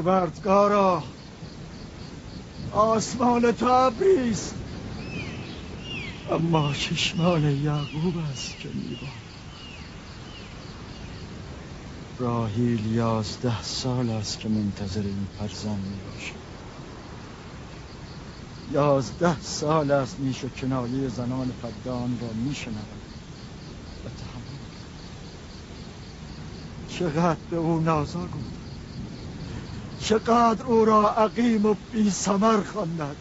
پروردگارا، آسمان تو ابریست، اما چشمان یعقوب است که میبارد. راحیل 11 سال است که منتظر این فرزند میباشد. 11 سال است میشه کنایه زنان فدان را میشنود و تحمل. چقدر به او نازا گفت، چقدر او را عقیم و بی ثمر خواندند.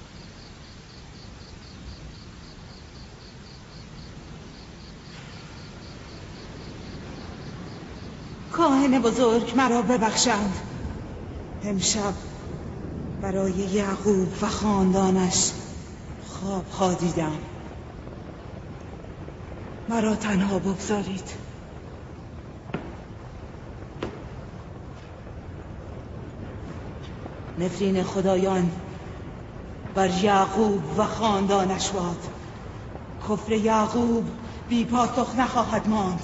کاهن بزرگ مرا ببخشند. امشب برای یعقوب و خاندانش خوابها دیدم. مرا تنها بگذارید. نفرین خدایان بر یعقوب و خاندانش باد. کفر یعقوب بی پاسخ نخواهد ماند.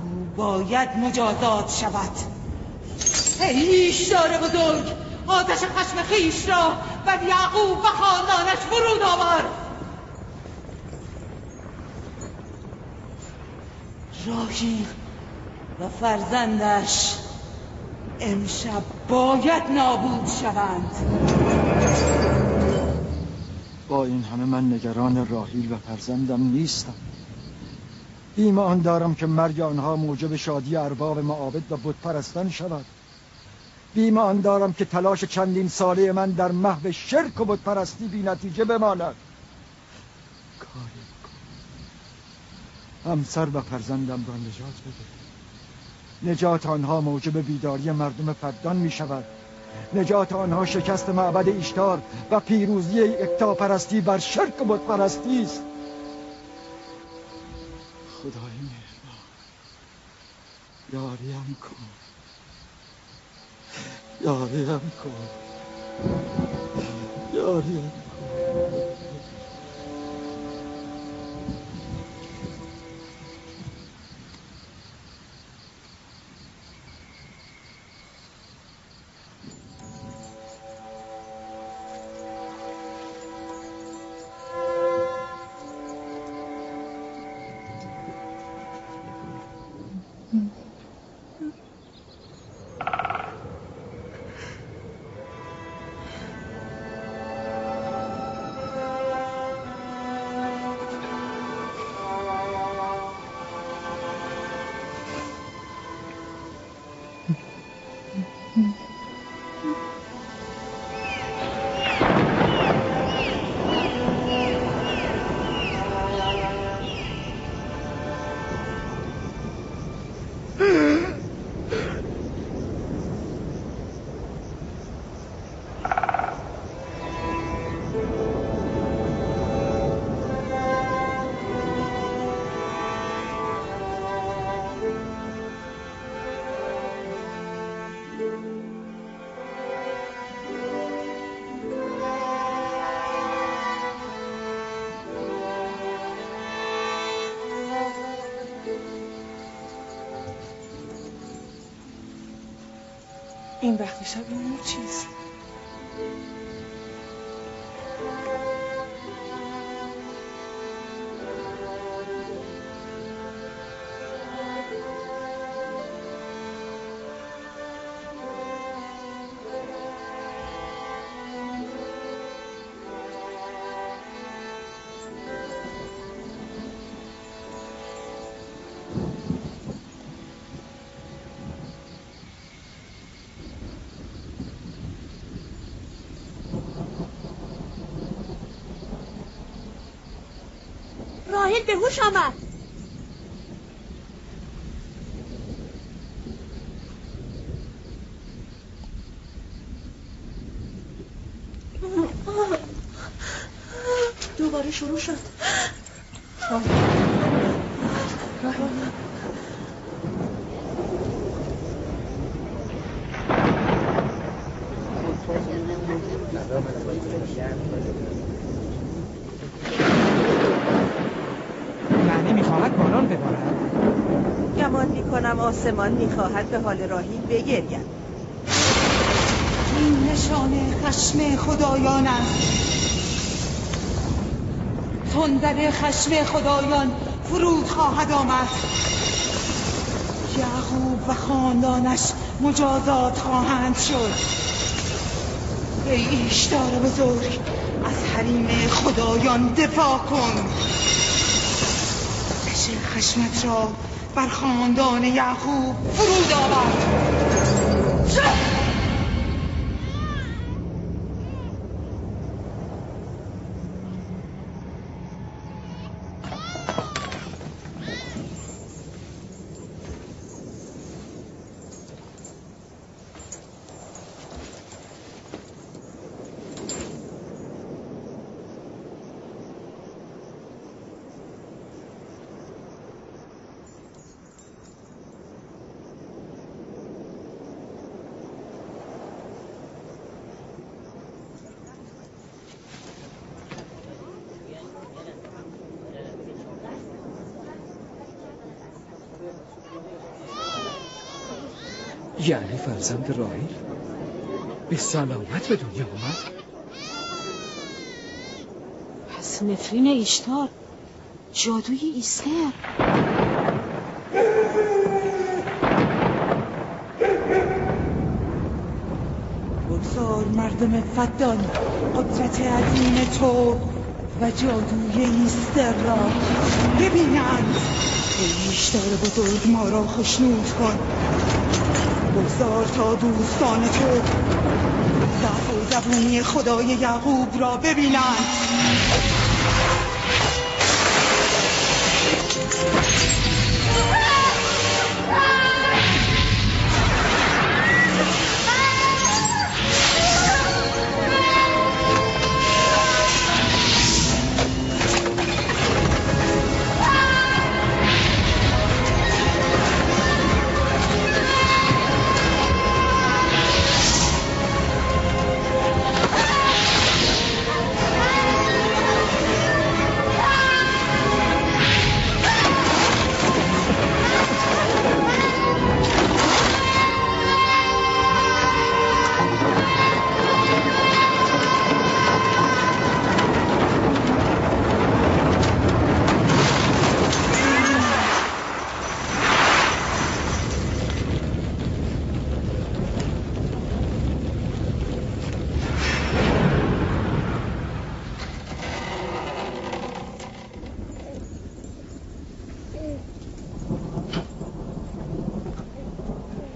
او باید مجازات شود. ای ایشدار بزرگ، آتش خشم خویش را بر یعقوب و خاندانش فرود آور. راحیل و فرزندش امشب باید نابود شوند. با این همه من نگران راحیل و فرزندم نیستم. ایمان دارم که مرگ آنها موجب شادی ارباب معابد و بت پرستان شود. ایمان دارم که تلاش چندین ساله من در محو شرک و بت پرستی بی نتیجه بماند. کاری بکن همسر و فرزندم را نجات بده. نجات آنها موجب بیداری مردم فدان می شود. نجات آنها شکست معبد ایشتار و پیروزی یکتاپرستی بر شرک و بت پرستی است. خدای مهربان، یاریم کن، یاریم کن، یاریم کن. این وقت شب این نور چیست؟ راحیل به هوش آمد. دوباره شروع شد. راحیل یعنی میخواهد باران ببارد؟ گمان میکنم آسمان میخواهد به حال راحیل بگرید. آستان خشم خدایان است. تندر خشم خدایان فرود خواهد آمد. یعقوب و خاندانش مجازات خواهند شد. ای ایشدار بزرگ، از حریم خدایان دفاع کن. آتش خشمت را بر خاندان یعقوب فرود آور. یعنی فرزند راحیل به سلامت به دنیا آمد؟ پس نفرین ایشتار، جادوی ایستر. بگذار مردم فدان قدرت عظیم تو و جادوی ایستر را ببینند. ای ایشتار بزرگ، ما را خوشنود کن. بگذار تا دوستان تو ضعف و زبونی خدای یعقوب را ببینند.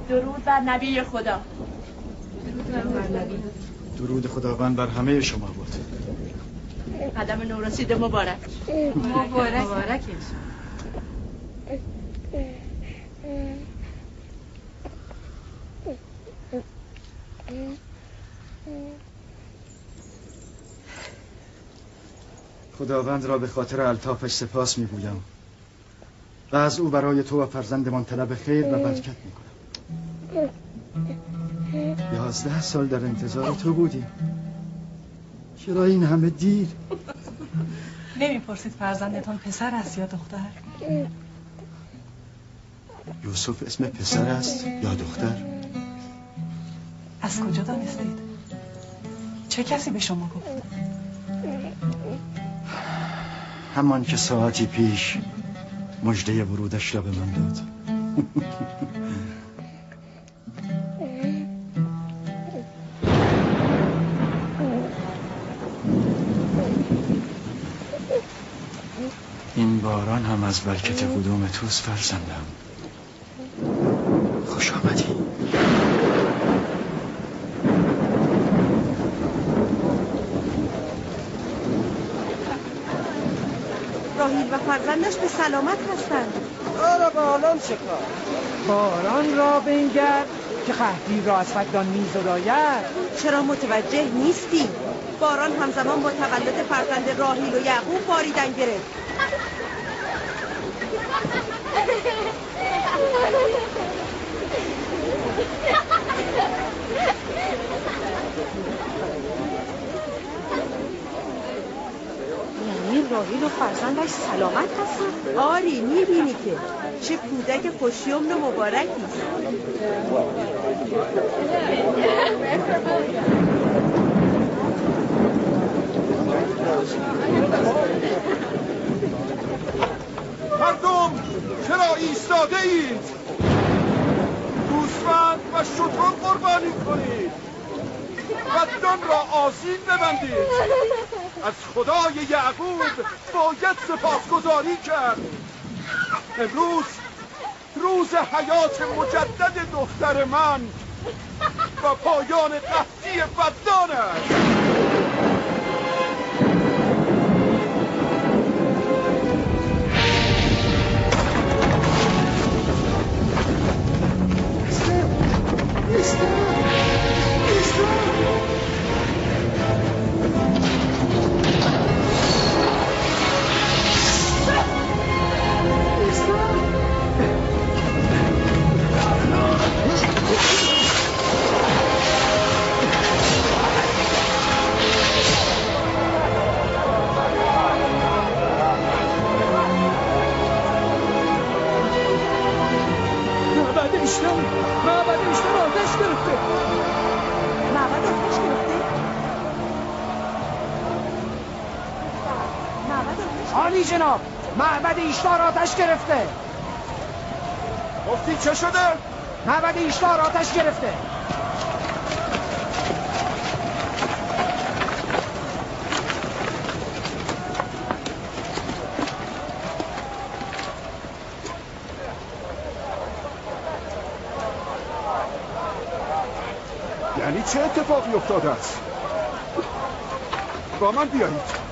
درود بر نبی خدا. درود خداوند بر همه شما بود. قدم نورسیده مبارک. مبارک. خداوند را به خاطر الطافش سپاس میگویم و از او برای تو و فرزندمان طلب خیر و برکت میکنم. 11 سال در انتظار تو بودیم. چرا این همه دیر؟ نمیپرسید فرزندتان پسر است یا دختر؟ یوسف اسم پسر است یا دختر؟ از کجا دانستید؟ چه کسی به شما گفت؟ همان که ساعتی پیش مژده ورودش را به من داد. این باران هم از برکت قدوم توست فرزندم. خوش آمدی. راحیل و فرزندش به سلامت هستند. آره باران چه کار؟ باران را بنگر که خهدیر را از فدان می‌زداید. چرا متوجه نیستی؟ باران همزمان با تولد فرزند راحیل و یعقوب باریدن گرفت. یعنی راحیل و فرزندش سلامت هستن؟ آری، میبینی که چه کودک خوشیومن و مبارکی است. فدان را آذین ببندید. از خدای یعقوب باید سپاسگزاری کرد. امروز روز حیات مجدد دختر من و پایان قحطی فدان است. عالی جناب، معبد ایشتار آتش گرفته. گفتی چه شده؟ معبد ایشتار آتش گرفته. یعنی چه اتفاقی افتاده است؟ با من بیایید.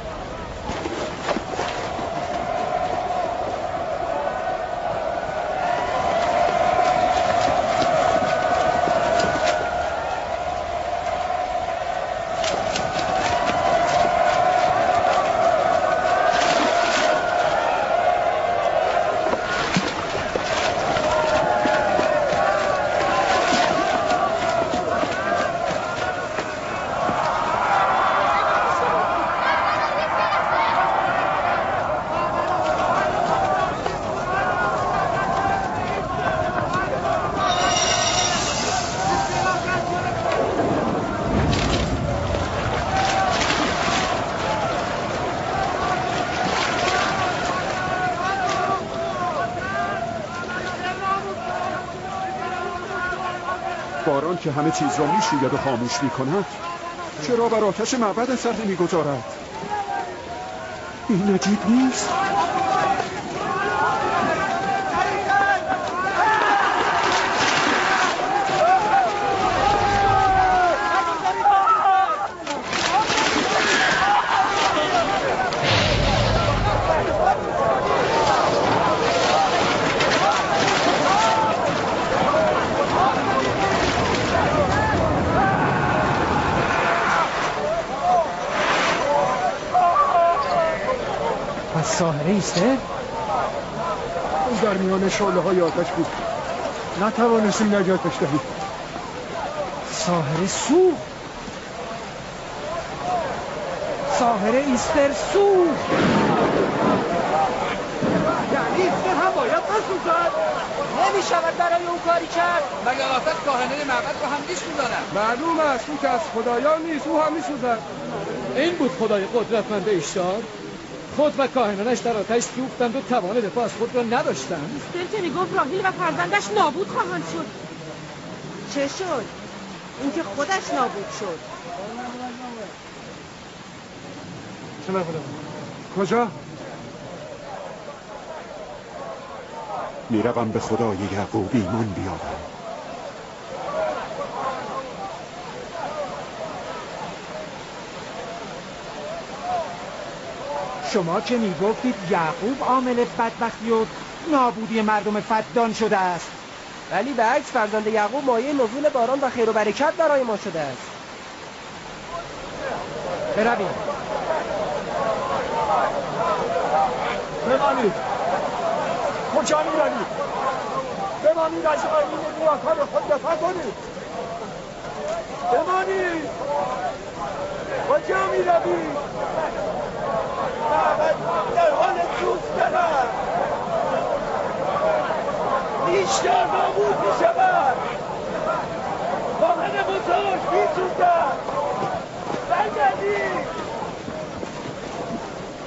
باران که همه چیز را میشوید و خاموش میکند، چرا بر آتش معبد اثر نمیگذارد؟ این عجیب نیست؟ ساحره ایسته؟ اون در میان شعله های آتش بود، نتوانستیم نجاتش دهیم. ساحره سو، ساحره ایستر سو. یعنی ایستر هم باید بسوزد؟ نمیشود برای اون کاری کرد. مگر آتش کاهنه معبد رو هم میسوزاند؟ معلوم است اون که از خدایان نیست، او هم میسوزد. این بود خدای قدرتمند ایشتار. خود و کاهنانش در آتش سوختند و توان دفاع از خود را نداشتند. ایستر که میگفت راحیل و فرزندش نابود خواهند شد. چه شد؟ اینکه خودش نابود شد. کجا؟ میروم به خدای یعقوب ایمان بیاورم. شما که میگفتید یعقوب عامل بدبختی و نابودی مردم فدان شده است، ولی به عکس فرزند یعقوب مایه نزول باران و خیر و برکت برای ما شده است. برویم. بمانید. کجا میروید؟ بمانید، از آیین نیاکان خود دفاع کنید. بمانید. کجا میروید؟ معبد در حال سوختن است. بیشتر نابود میشود. کاهن بزرگ میسوزد. برگردید.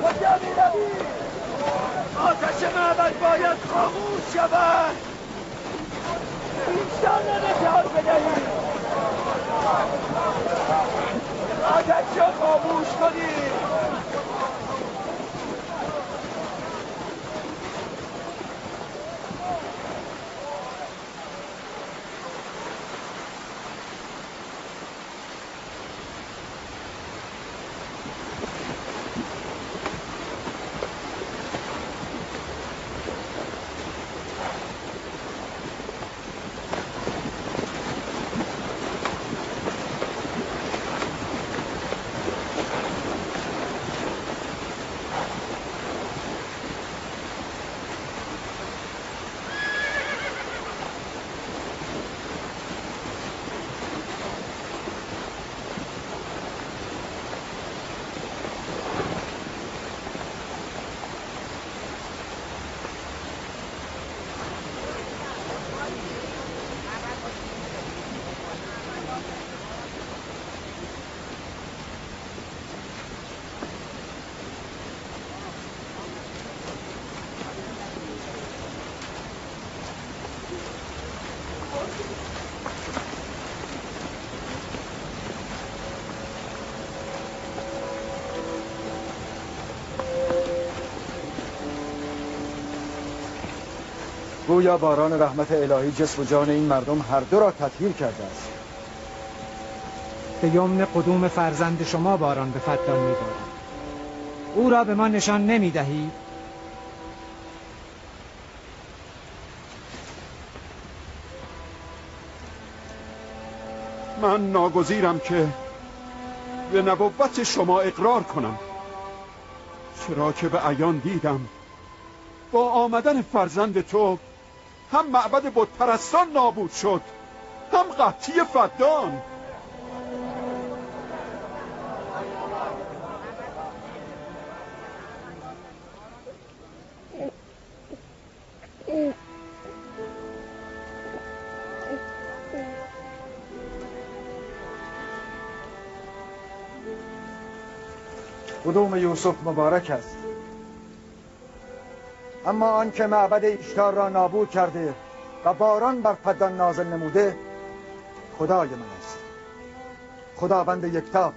کجا میروید؟ آتش معبد باید خاموش شود. بیشتر نمیشه بدهید. خاموش کنید. گویا باران رحمت الهی جسم و جان این مردم هر دو را تطهیر کرده است. به یمن قدوم فرزند شما باران به فدان می‌بارد. او را به ما نشان نمی‌دهید؟ من ناگزیرم که به نبوت شما اقرار کنم، چرا که به عیان دیدم با آمدن فرزند تو هم معبد بتپرستان نابود شد، هم قحطی فدان. قدوم یوسف مبارک است، اما آن که معبد اشتار را نابود کرده و باران بر فدان نازل نموده خدای من است، خداوند یکتا.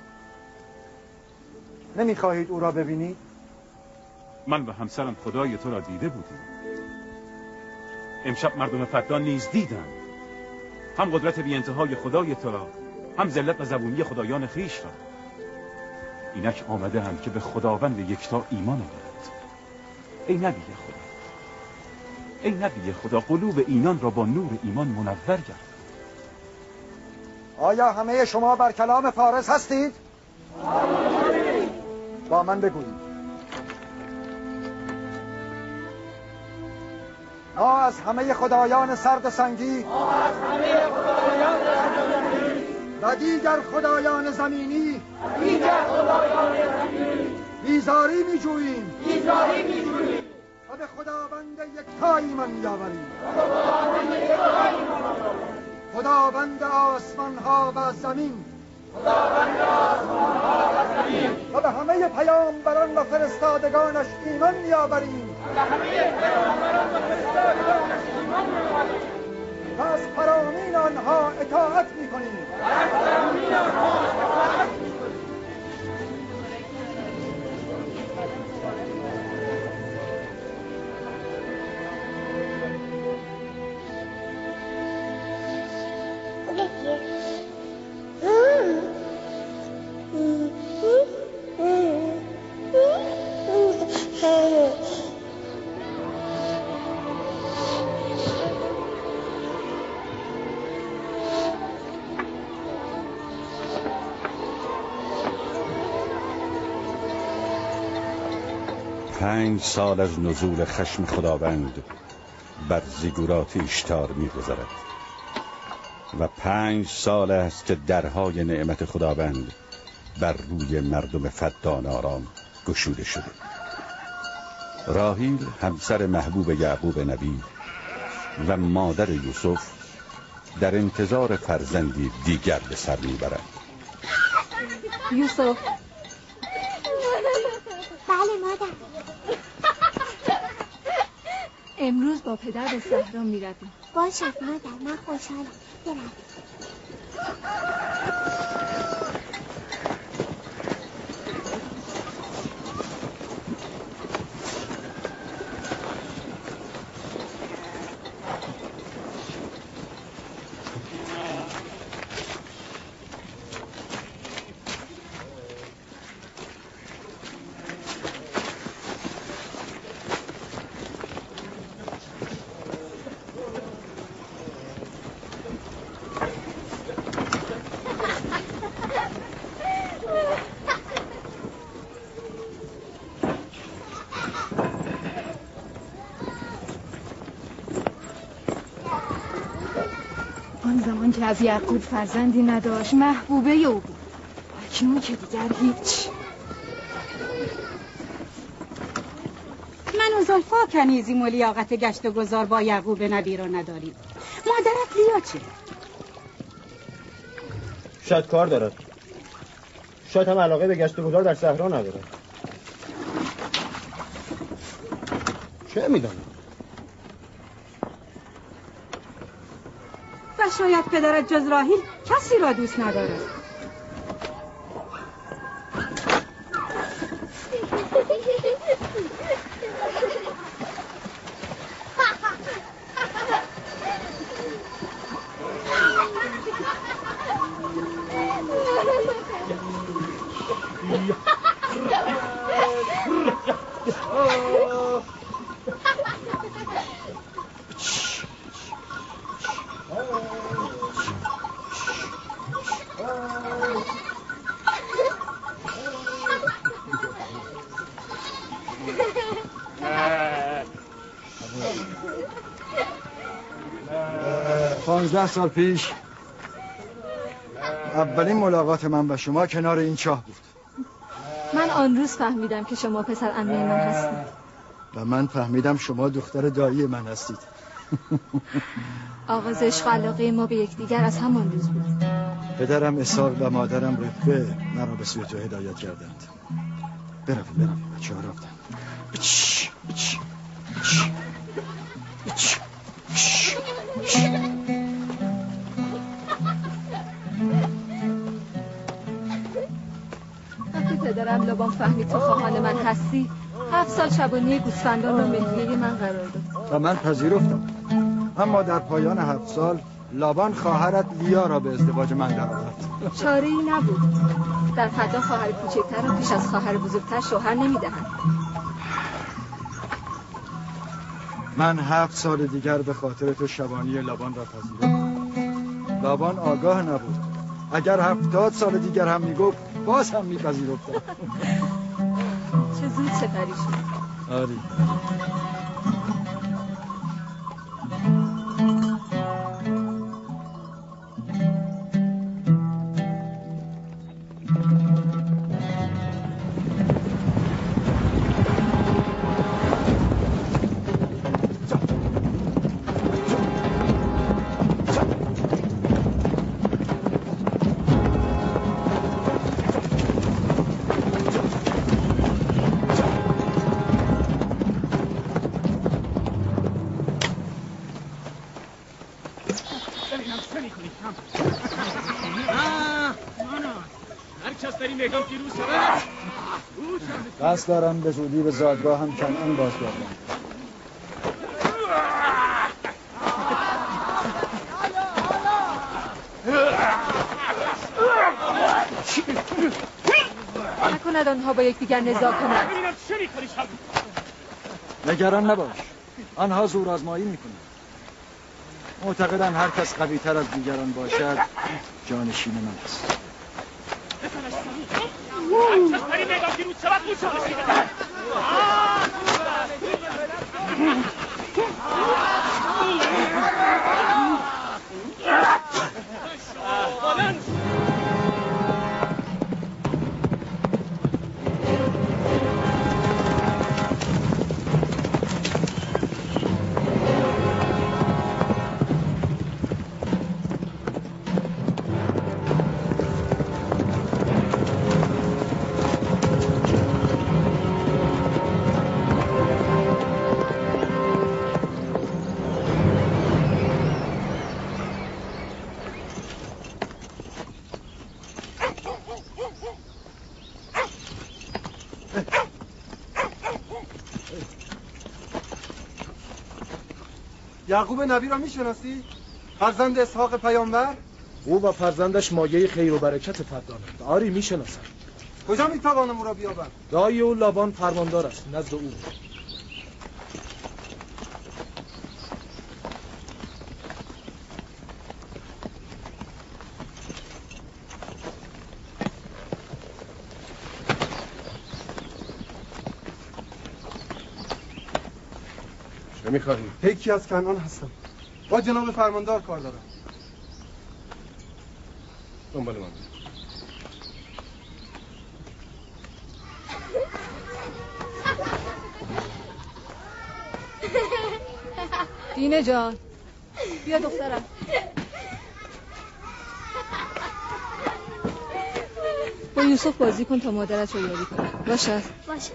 نمیخواهید او را ببینید؟ من و همسرم خدای تو را دیده بودیم. امشب مردم فدان نیز دیدند، هم قدرت بی انتهای خدای تو را، هم ذلت و زبونی خدایان خویش را. اینک آمده هم که به خداوند یکتا ایمان آورند. ای نبی خدا، ای نبی خدا، قلوب اینان را با نور ایمان منور گردان. آیا همه شما بر کلام فارس هستید؟ با من بگویید. ما از همه خدایان سرد و سنگی و دیگر خدایان زمینی بیزاری می جوییم و به خداوند یکتا ایمان می‌آوریم، خداوند آسمان ها و زمین، و به همه پیامبران و فرستادگانش ایمان می‌آوریم و از فرامین آنها اطاعت می‌کنیم. پنج سال از نزول خشم خداوند بر زیگورات اشتار می‌گذرد و 5 سال است که درهای نعمت خداوند بر روی مردم فدان آرام گشوده شده. راحیل همسر محبوب یعقوب نبی و مادر یوسف در انتظار فرزندی دیگر به سر میبرند. یوسف. بله مادر. امروز با پدر به صحرا میرویم. باشد مادر، من خوشحالم. برویم. که از یعقوب فرزندی نداشت محبوبه او بود. اکنون که دیگر هیچ. من و زلفا کنیزیم و لیاقت گشت و گذار با یعقوب نبی را نداریم. مادرت لیا چه؟ شاید کار دارد، شاید هم علاقه به گشت و گذار در صحرا ندارد. چه میدانم؟ و شاید پدرت جز راحیل کسی را دوست ندارد. سال پیش اولین ملاقات من و شما کنار این چاه بود. من آن روز فهمیدم که شما پسر عمه من هستید. و من فهمیدم شما دختر دایی من هستید. آغاز عشق و علاقه ما به یکدیگر از همان روز بود. پدرم اسحاق و مادرم رفقه مرا به سوی تو هدایت کردند. برویم بچه ها رفتن. وقتی پدرم لابان فهمید تو خواهان من هستی 7 سال شبانه گوسفندان را مهریه من قرار داد و من پذیرفتم. اما در پایان 7 سال لابان خواهرت لیا را به ازدواج من درآورد. چاره ای نبود. در فدا خواهر کوچکتر را پیش از خواهر بزرگتر شوهر نمیدهند. من 7 سال دیگر به خاطر تو شبانی لابان را پذیرفتم. لابان آگاه نبود. اگر 70 سال دیگر هم میگفت باز هم میپذیرفتم. چه زود سپری شد. آری. قصد دارم به زودی به زادگاه هم کنعان بازگردم. نکند آنها با یکدیگر نزاع کنند. نگران نباش، آنها زورآزمایی میکنند. معتقدم هر کس قوی تر از دیگران باشد جانشین من است. یعقوب نبی را میشناسی؟ فرزند اسحاق پیامبر؟ او و فرزندش مایه خیر و برکت فردانند. آری میشناسم. کجا میتوانم او را بیابم؟ دایی او لابان فرماندار است، نزد او. چه میخواهی؟ یکی از کنعان هستم. با جناب فرماندار کار دارم. دنبال من. دینه جان بیا دخترم. با یوسف بازی کن تا مادرت رو یاری کنه. باشه باشه.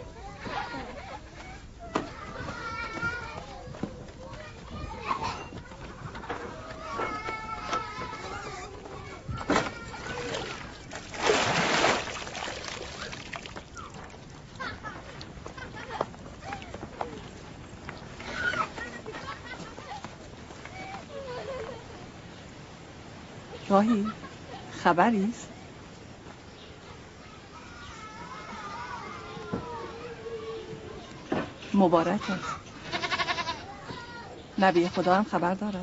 راهی خبریست؟ مبارک است. نبی خدا هم خبر داره؟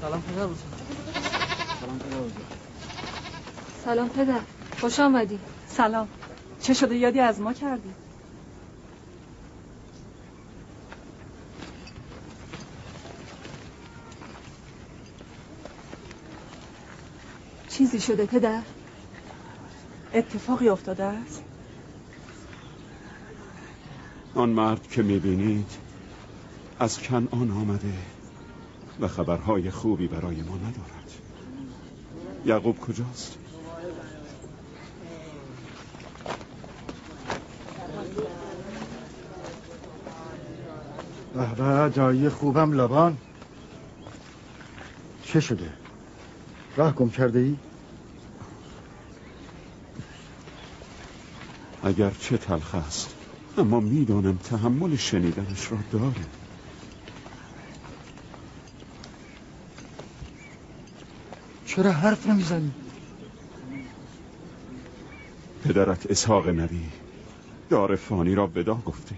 سلام پدر بزرگ. سلام پدر بزرگ. سلام پدر. خوش آمدی. سلام. چه شده یادی از ما کردی؟ چیزی شده پدر؟ اتفاقی افتاده است؟ آن مرد که میبینید از کنعان آمده و خبرهای خوبی برای ما ندارد. یعقوب کجاست؟ به دایی خوبم لابان. چه شده؟ راه گم کرده ای؟ اگر چه تلخ است اما میدانم تحمل شنیدنش را داره. چرا حرف نمیزنی؟ پدرت اسحاق نبی دار فانی را ودا گفته.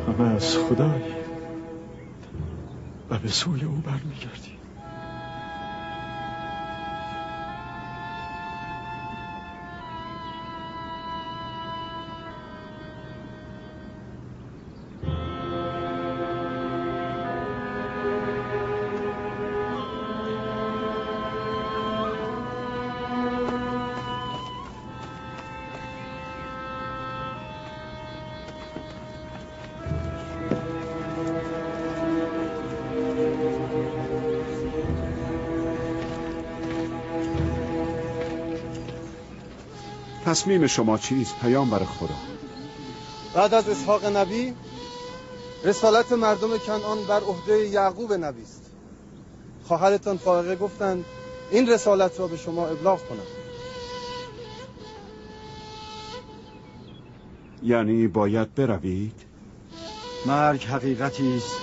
همه از خدایی و به سوی او برمیگردی. تصمیم شما چیست پیامبر خدا؟ بعد از اسحاق نبی رسالت مردم کنعان بر عهده یعقوب نبی است. خواهرتان فائقه گفتند این رسالت را به شما ابلاغ کنم. یعنی باید بروید؟ مرگ حقیقتی است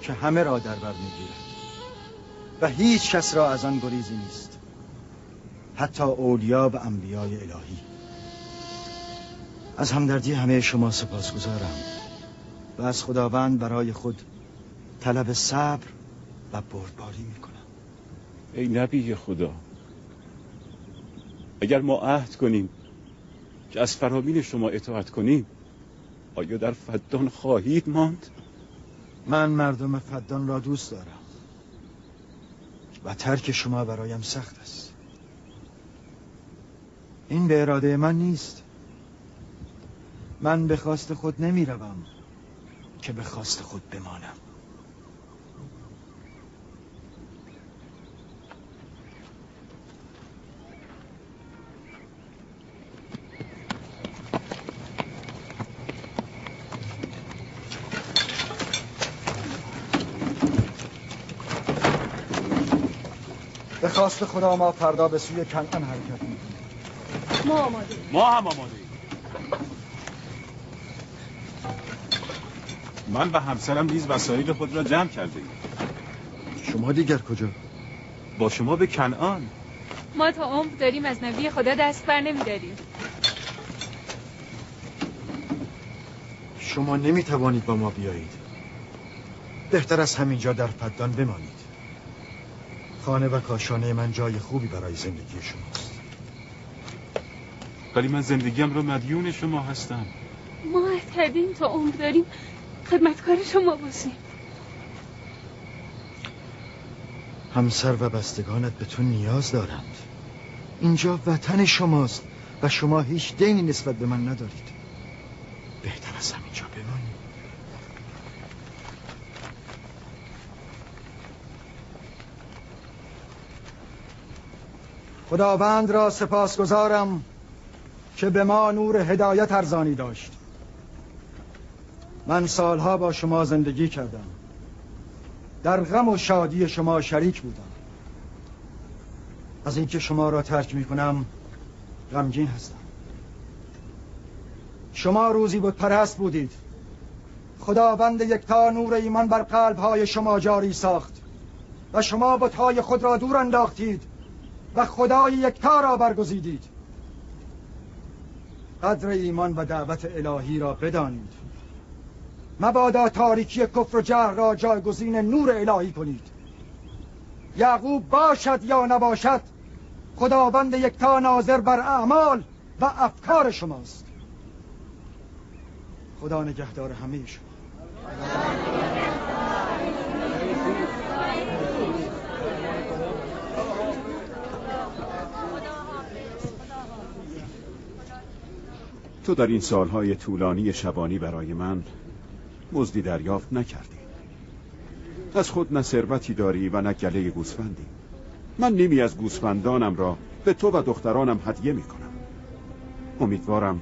که همه را در بر میگیرد و هیچ کس را از آن گریزی نیست، حتی اولیا و انبیای الهی. از همدردی همه شما سپاسگزارم و از خداوند برای خود طلب صبر و بردباری میکنم. ای نبی خدا، اگر ما عهد کنیم که از فرامین شما اطاعت کنیم، آیا در فدان خواهید ماند؟ من مردم فدان را دوست دارم و ترک شما برایم سخت است. این به اراده من نیست. من به خواست خود نمی روم که به خواست خود بمانم. به خواست خدا ما فردا به سوی کنعان حرکت می‌کنیم. ما آماده. ما هم آماده. من و همسرم نیز وسایل خود را جمع کردیم. شما دیگر کجا؟ با شما به کنعان. ما تا عمر داریم از نبی خدا دست بر نمی‌داریم. شما نمیتوانید با ما بیایید. بهتر از همینجا در پدان بمانید. خانه و کاشانه من جای خوبی برای زندگی شماست. ولی من زندگیم رو مدیون شما هستم. ما عهد کردیم تا عمر داریم خدمتکار شما باشیم. همسر و بستگانت به تو نیاز دارند. اینجا وطن شماست و شما هیچ دینی نسبت به من ندارید. بهتر از همینجا بمانید. خداوند را سپاسگزارم که به ما نور هدایت ارزانی داشت. من سالها با شما زندگی کردم. در غم و شادی شما شریک بودم. از اینکه شما را ترک می کنم غمگین هستم. شما روزی بت پرست بودید. خداوند یکتا نور ایمان بر قلب‌های شما جاری ساخت و شما بت‌های خود را دور انداختید و خدای یکتا را برگزیدید. قدر ایمان و دعوت الهی را بدانید. مبادا تاریکی کفر و جهل را جایگزین نور الهی کنید. یعقوب باشد یا نباشد، خداوند یکتا ناظر بر اعمال و افکار شماست. خدا نگهدار همه شما. تو در این سالهای طولانی شبانی برای من مزدی دریافت نکردی. از خود نه ثروتی داری و نه گله گوسفندی. من نیمی از گوسفندانم را به تو و دخترانم هدیه می کنم. امیدوارم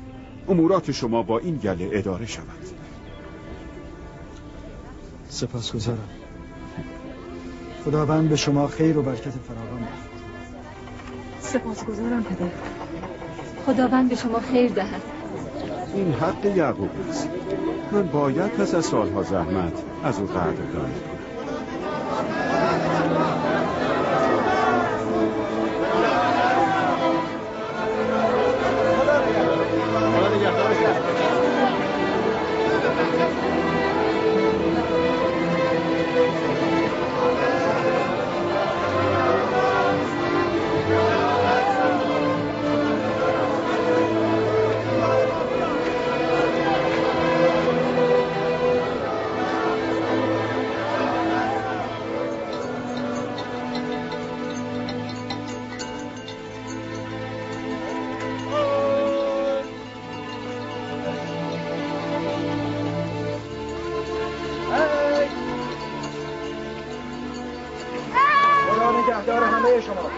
امورات شما با این گله اداره شود. سپاسگزارم. خداوند به شما خیر و برکت فراوان دهد. سپاسگزارم پدر. خداوند به شما خیر دهد. این حق یعقوب است. من باید پس از سالها زحمت از او قدردانی کنم. نگهدار همه شما.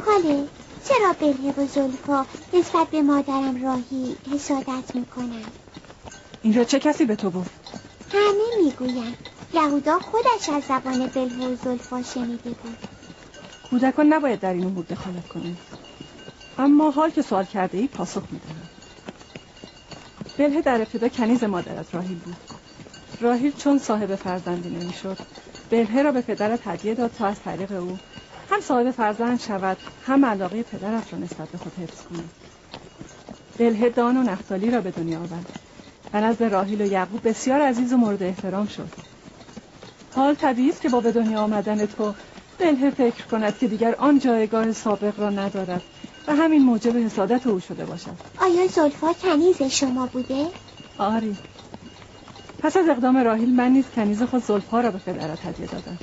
خاله، چرا بلهه و زلفا نسبت به مادرم راهی حسادت میکنن؟ این را چه کسی به تو گفت؟ همه میگوین یهودا خودش از زبان بلهه و زلفا شنیده بود. کودکان نباید در این امور دخالت کنند، اما حال که سوال کرده ای پاسخ میدهم. بلهه در ابتدا کنیز مادرت راهیل بود. راحیل چون صاحب فرزندی نمیشد، بلهه را به پدرت هدیه داد تا از طریق او هم صاحب فرزند شود، هم علاقه پدرت را نسبت به خود حفظ کند. بلهه دان و نفتالی را به دنیا آورد و نزد راحیل و یعقوب بسیار عزیز و مورد احترام شد. حال طبیعی است که با به دنیا آمدن تو بلهه فکر کند که دیگر آن جایگاه سابق را ندارد و همین موجب حسادت او شده باشد. آیا زلفا کنیز شما بوده؟ آری. پس از اقدام راحیل من نیز کنیز خود زلفا را به پدرت هدیه دادم.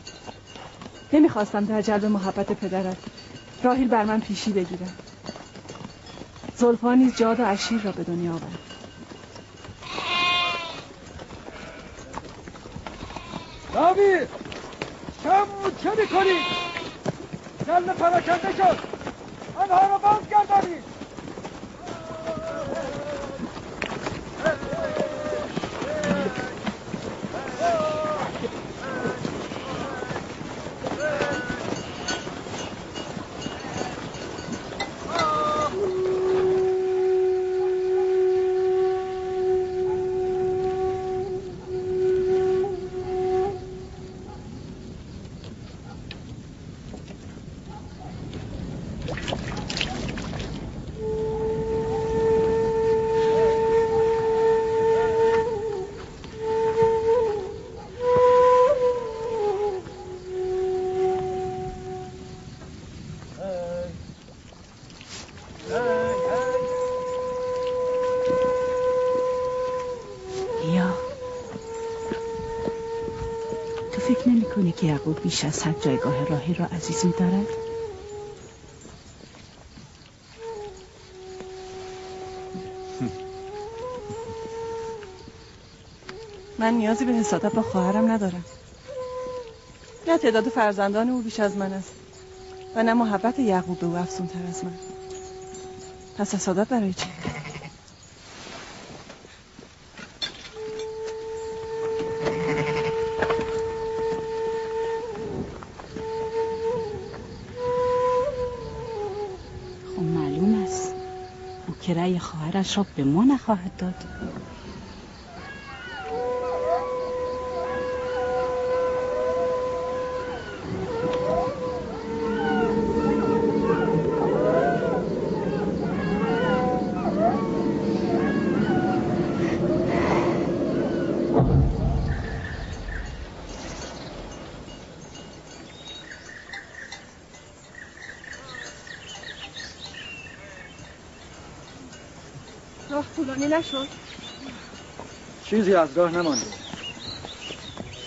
نمیخواستم در جلب محبت پدرت راحیل بر من پیشی بگیرد. زلفا نیز جاد و عشیر را به دنیا آورد. راوی شمون چه میکنی؟ جل پراکنده شد، آنها را بازگردانید. که یعقوب بیش از حد جایگاه راحیل را عزیز می‌دارد؟ من نیازی به حسادت با خواهرم ندارم. نه تعداد فرزندان او بیش از من است و نه محبت یعقوب به او افزون‌تر از من. پس حسادت برای چی؟ که رأی خواهرش را به ما نخواهد داد. راه طولانی نشد؟ چیزی از راه نمانده.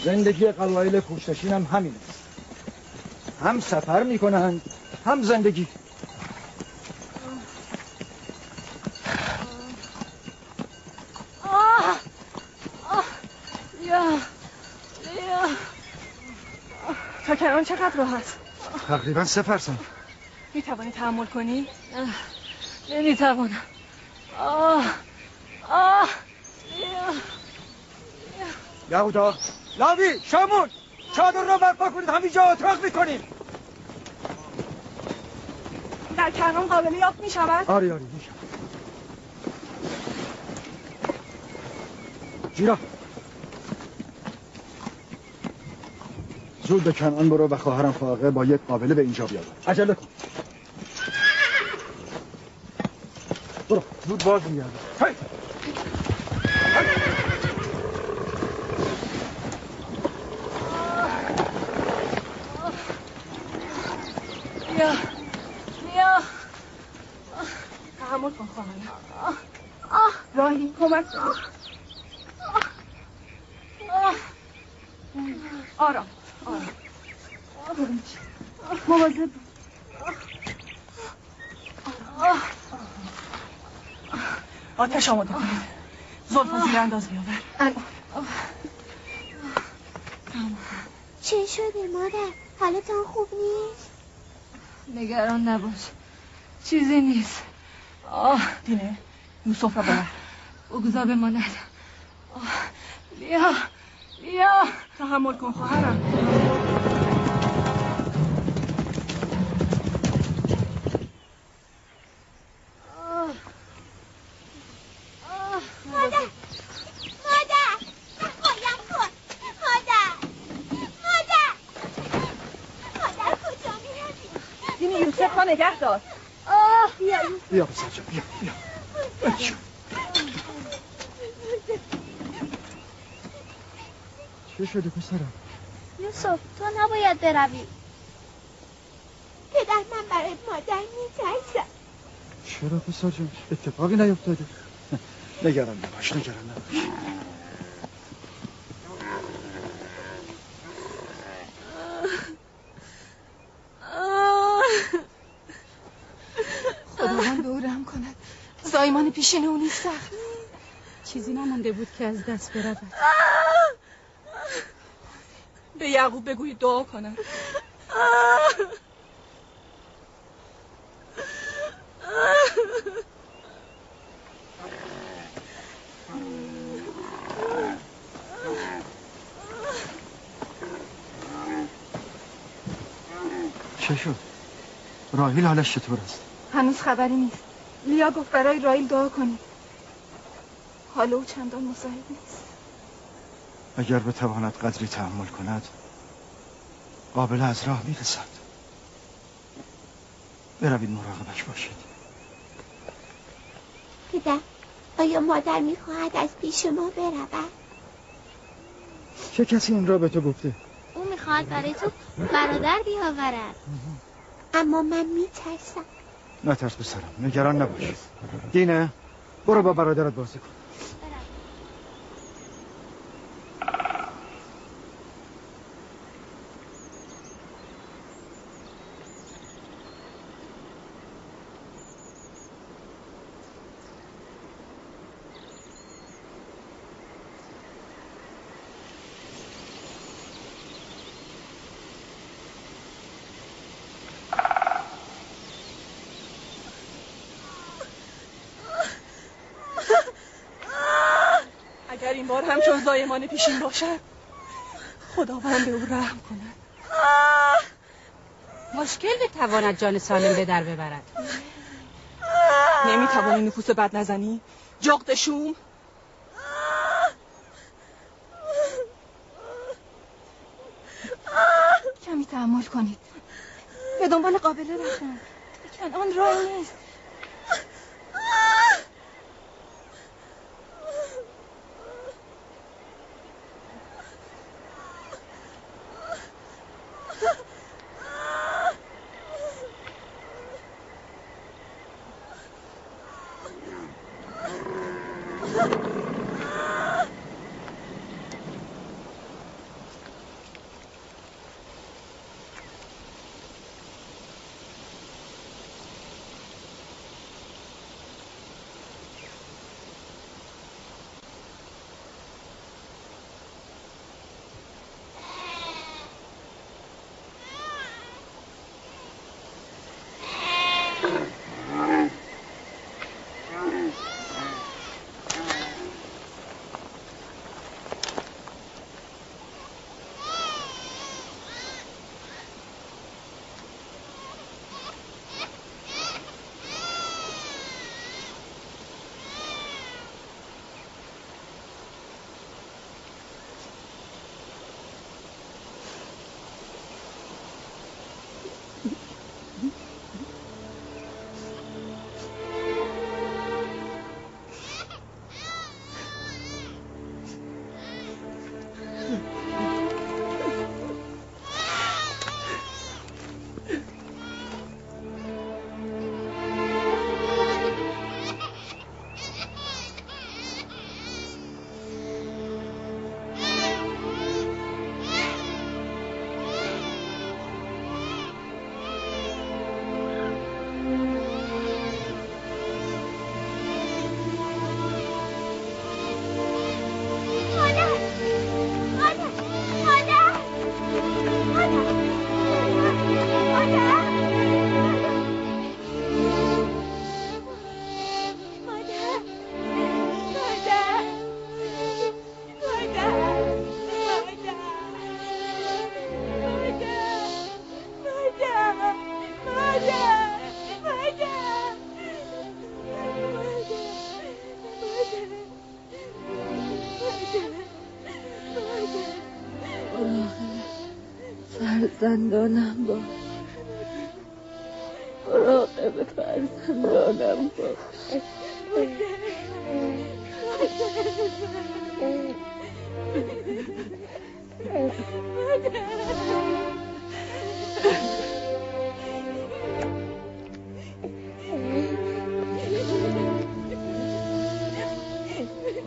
زندگی قبایل کوچ‌نشین هم همین است. هم سفر میکنند هم زندگی. تا کنعان چقدر راه است؟ تقریبا 3 فرسنگ. میتوانی تحمل کنی؟ نمیتوانم. یهودا، لاوی، شامون، چادر را برپا کنید، همینجا اتراق میکنیم. در کنعان قابل یافت میشود؟ آری میشود. جیرا، زود به کنعان برو و خواهرم فاقه با یک قابله به اینجا بیاد. عجله کن. برو، زود باز میگرده. بیا تحمل کن خواهرم. راهی کمک کن. آرام مواظب. آتش آماده کنید. زلفا زیر انداز بیاور. چه شده مادر؟ حالتان خوب نیست؟ نگران نباش، چیزی نیست. دینه یوسف را ببر. بگذار بماند. بیا تحمل کن خواهرم. مادر نخوایم کن. نگه دار. بیا پسر جان بیا. چه شده پسرم؟ یوسف تو نباید بروی. پدر من برای مادر میترسم. چرا پسر جان؟ اتفاقی نیفتاده؟ نگران نباش. خداوند به او رحم کند. زایمان پیشین او نیست سخت. چیزی نمونده بود که از دست برود. به یعقوب بگویید دعا کند. چه شد؟ راحیل حالش چطور است؟ هنوز خبری نیست. لیا گفت برای راحیل دعا کنید. حال او چندان مساعد نیست. اگر بتواند قدری تحمل کند قابل از راه میرسد. بروید مراقبش باشید. پدر آیا مادر میخواهد از پیش ما برود؟ چه کسی این را به تو گفته؟ او میخواهد برای تو برادر بیاورد. اما من میترسم. نترس پسرم، نگران نباش. دینه برو با برادرت بازی کن. اگر این بار هم چون زایمان پیشین باشد خداوند به او رحم کند. مشکل بتواند جان سالم به در ببرد. نمیتوانی نفوس بد نزنی؟ جغد شوم. کمی تحمل کنید. به دنبال قابله رفتن. کنعان راهی نیست. فرزندانم باش. فرزندانم باش.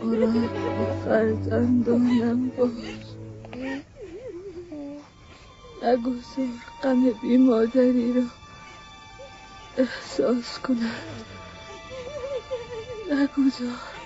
مراد فرزندانم باش. نگذار غم بی مادری را احساس کنند. نگذار.